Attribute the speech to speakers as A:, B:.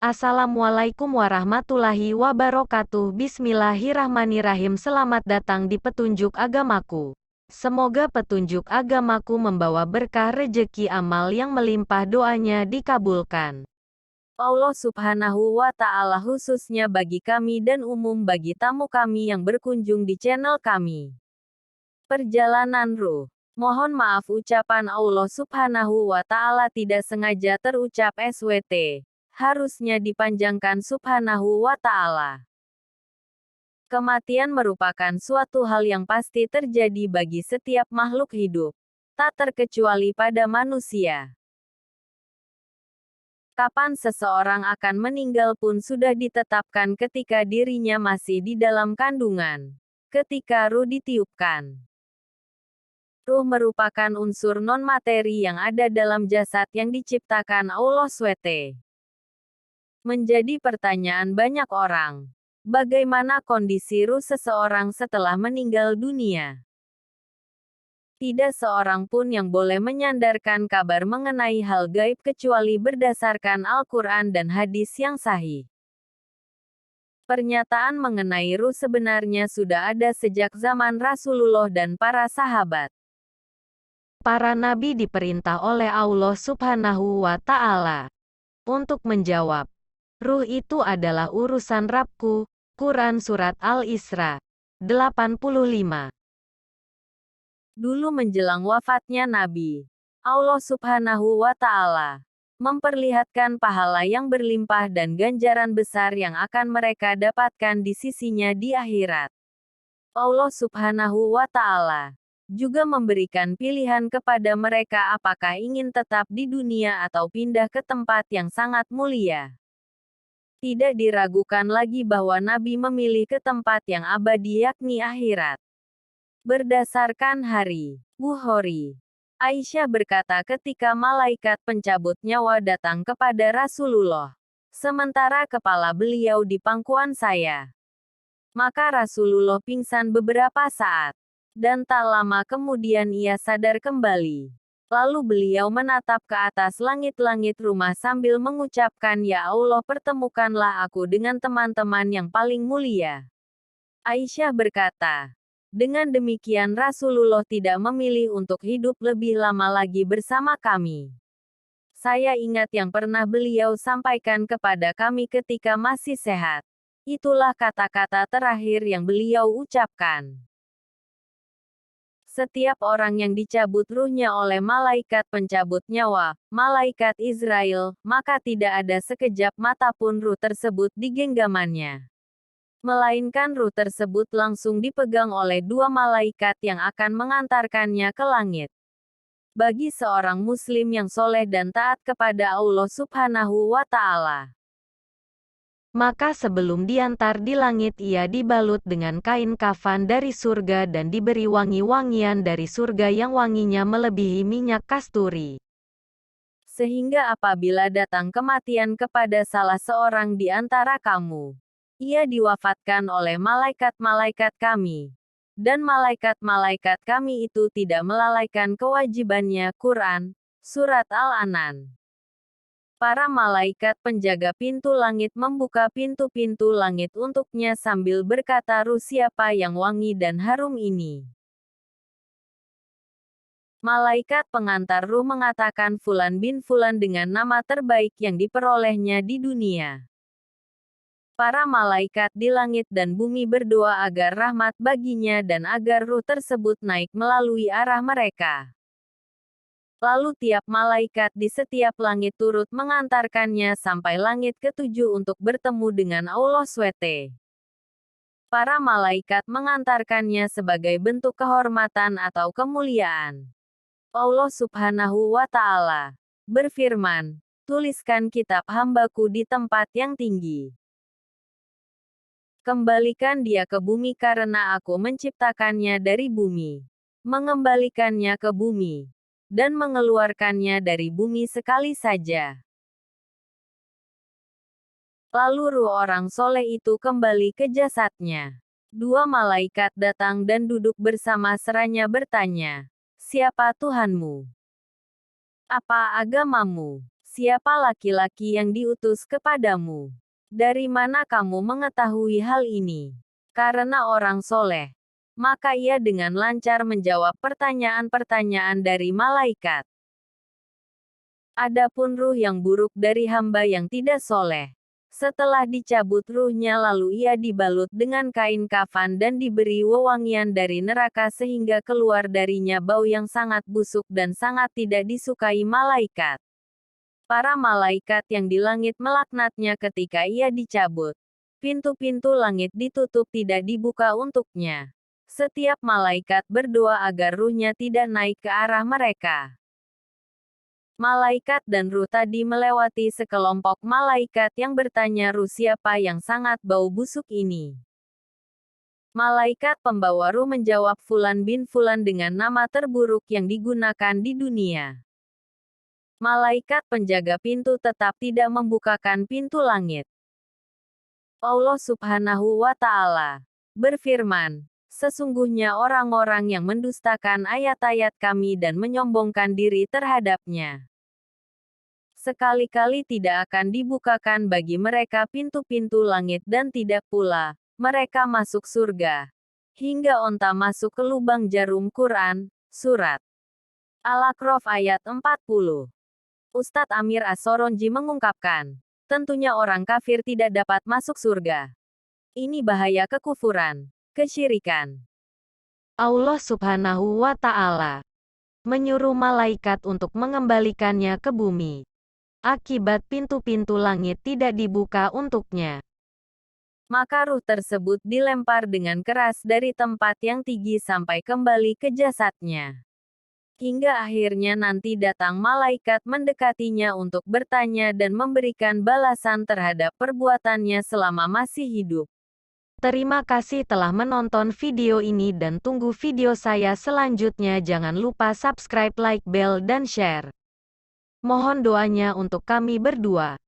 A: Assalamualaikum warahmatullahi wabarakatuh. Bismillahirrahmanirrahim. Selamat datang di petunjuk agamaku. Semoga petunjuk agamaku membawa berkah rezeki amal yang melimpah, doanya dikabulkan. Allah Subhanahu wa Ta'ala, khususnya bagi kami dan umum bagi tamu kami yang berkunjung di channel kami. Perjalanan Ruh. Mohon maaf ucapan Allah Subhanahu wa Ta'ala tidak sengaja terucap SWT. Harusnya dipanjangkan Subhanahu wa Ta'ala. Kematian merupakan suatu hal yang pasti terjadi bagi setiap makhluk hidup, tak terkecuali pada manusia. Kapan seseorang akan meninggal pun sudah ditetapkan ketika dirinya masih di dalam kandungan, ketika ruh ditiupkan. Ruh merupakan unsur non-materi yang ada dalam jasad yang diciptakan Allah SWT. Menjadi pertanyaan banyak orang, bagaimana kondisi ruh seseorang setelah meninggal dunia? Tidak seorang pun yang boleh menyandarkan kabar mengenai hal gaib kecuali berdasarkan Al-Quran dan hadis yang sahih. Pernyataan mengenai ruh sebenarnya sudah ada sejak zaman Rasulullah dan para sahabat. Para nabi diperintah oleh Allah Subhanahu wa Ta'ala untuk menjawab, "Ruh itu adalah urusan Rabbku." Quran Surat Al-Isra 85. Dulu menjelang wafatnya Nabi, Allah Subhanahu wa Ta'ala memperlihatkan pahala yang berlimpah dan ganjaran besar yang akan mereka dapatkan di sisinya di akhirat. Allah Subhanahu wa Ta'ala juga memberikan pilihan kepada mereka apakah ingin tetap di dunia atau pindah ke tempat yang sangat mulia. Tidak diragukan lagi bahwa Nabi memilih ke tempat yang abadi yakni akhirat. Berdasarkan hari Bukhari, Aisyah berkata ketika malaikat pencabut nyawa datang kepada Rasulullah, sementara kepala beliau di pangkuan saya, maka Rasulullah pingsan beberapa saat, dan tak lama kemudian ia sadar kembali. Lalu beliau menatap ke atas langit-langit rumah sambil mengucapkan, "Ya Allah, pertemukanlah aku dengan teman-teman yang paling mulia." Aisyah berkata, dengan demikian Rasulullah tidak memilih untuk hidup lebih lama lagi bersama kami. Saya ingat yang pernah beliau sampaikan kepada kami ketika masih sehat. Itulah kata-kata terakhir yang beliau ucapkan. Setiap orang yang dicabut ruhnya oleh malaikat pencabut nyawa, malaikat Israel, maka tidak ada sekejap mata pun ruh tersebut di genggamannya. Melainkan ruh tersebut langsung dipegang oleh dua malaikat yang akan mengantarkannya ke langit. Bagi seorang muslim yang soleh dan taat kepada Allah Subhanahu wa Ta'ala, maka sebelum diantar di langit ia dibalut dengan kain kafan dari surga dan diberi wangi-wangian dari surga yang wanginya melebihi minyak kasturi. Sehingga apabila datang kematian kepada salah seorang di antara kamu, ia diwafatkan oleh malaikat-malaikat kami. Dan malaikat-malaikat kami itu tidak melalaikan kewajibannya. Quran, Surat Al-Anan. Para malaikat penjaga pintu langit membuka pintu-pintu langit untuknya sambil berkata, "Ruh siapa yang wangi dan harum ini?" Malaikat pengantar ruh mengatakan Fulan bin Fulan dengan nama terbaik yang diperolehnya di dunia. Para malaikat di langit dan bumi berdoa agar rahmat baginya dan agar ruh tersebut naik melalui arah mereka. Lalu tiap malaikat di setiap langit turut mengantarkannya sampai langit ketujuh untuk bertemu dengan Allah SWT. Para malaikat mengantarkannya sebagai bentuk kehormatan atau kemuliaan. Allah Subhanahu wa Ta'ala berfirman, "Tuliskan kitab hambaku di tempat yang tinggi. Kembalikan dia ke bumi karena aku menciptakannya dari bumi, mengembalikannya ke bumi, dan mengeluarkannya dari bumi sekali saja." Lalu ruh orang soleh itu kembali ke jasadnya. Dua malaikat datang dan duduk bersama seraya bertanya, "Siapa Tuhanmu? Apa agamamu?" siapa laki-laki yang diutus kepadamu? Dari mana kamu mengetahui hal ini? Karena orang soleh. Maka ia dengan lancar menjawab pertanyaan-pertanyaan dari malaikat. Adapun ruh yang buruk dari hamba yang tidak soleh. Setelah dicabut ruhnya lalu ia dibalut dengan kain kafan dan diberi wewangian dari neraka sehingga keluar darinya bau yang sangat busuk dan sangat tidak disukai malaikat. Para malaikat yang di langit melaknatnya ketika ia dicabut. Pintu-pintu langit ditutup tidak dibuka untuknya. Setiap malaikat berdoa agar ruhnya tidak naik ke arah mereka. Malaikat dan ruh tadi melewati sekelompok malaikat yang bertanya ruh siapa yang sangat bau busuk ini. Malaikat pembawa ruh menjawab Fulan bin Fulan dengan nama terburuk yang digunakan di dunia. Malaikat penjaga pintu tetap tidak membukakan pintu langit. Allah Subhanahu wa Ta'ala berfirman, sesungguhnya orang-orang yang mendustakan ayat-ayat kami dan menyombongkan diri terhadapnya. Sekali-kali tidak akan dibukakan bagi mereka pintu-pintu langit dan tidak pula mereka masuk surga. Hingga onta masuk ke lubang jarum. Quran, Surat Al-A'raf ayat 40. Ustadz Amir As-Soronji mengungkapkan, tentunya orang kafir tidak dapat masuk surga. Ini bahaya kekufuran. Kesyirikan. Allah Subhanahu wa Ta'ala menyuruh malaikat untuk mengembalikannya ke bumi. Akibat pintu-pintu langit tidak dibuka untuknya. Maka ruh tersebut dilempar dengan keras dari tempat yang tinggi sampai kembali ke jasadnya. Hingga akhirnya nanti datang malaikat mendekatinya untuk bertanya dan memberikan balasan terhadap perbuatannya selama masih hidup. Terima kasih telah menonton video ini dan tunggu video saya selanjutnya. Jangan lupa subscribe, like, bell, dan share. Mohon doanya untuk kami berdua.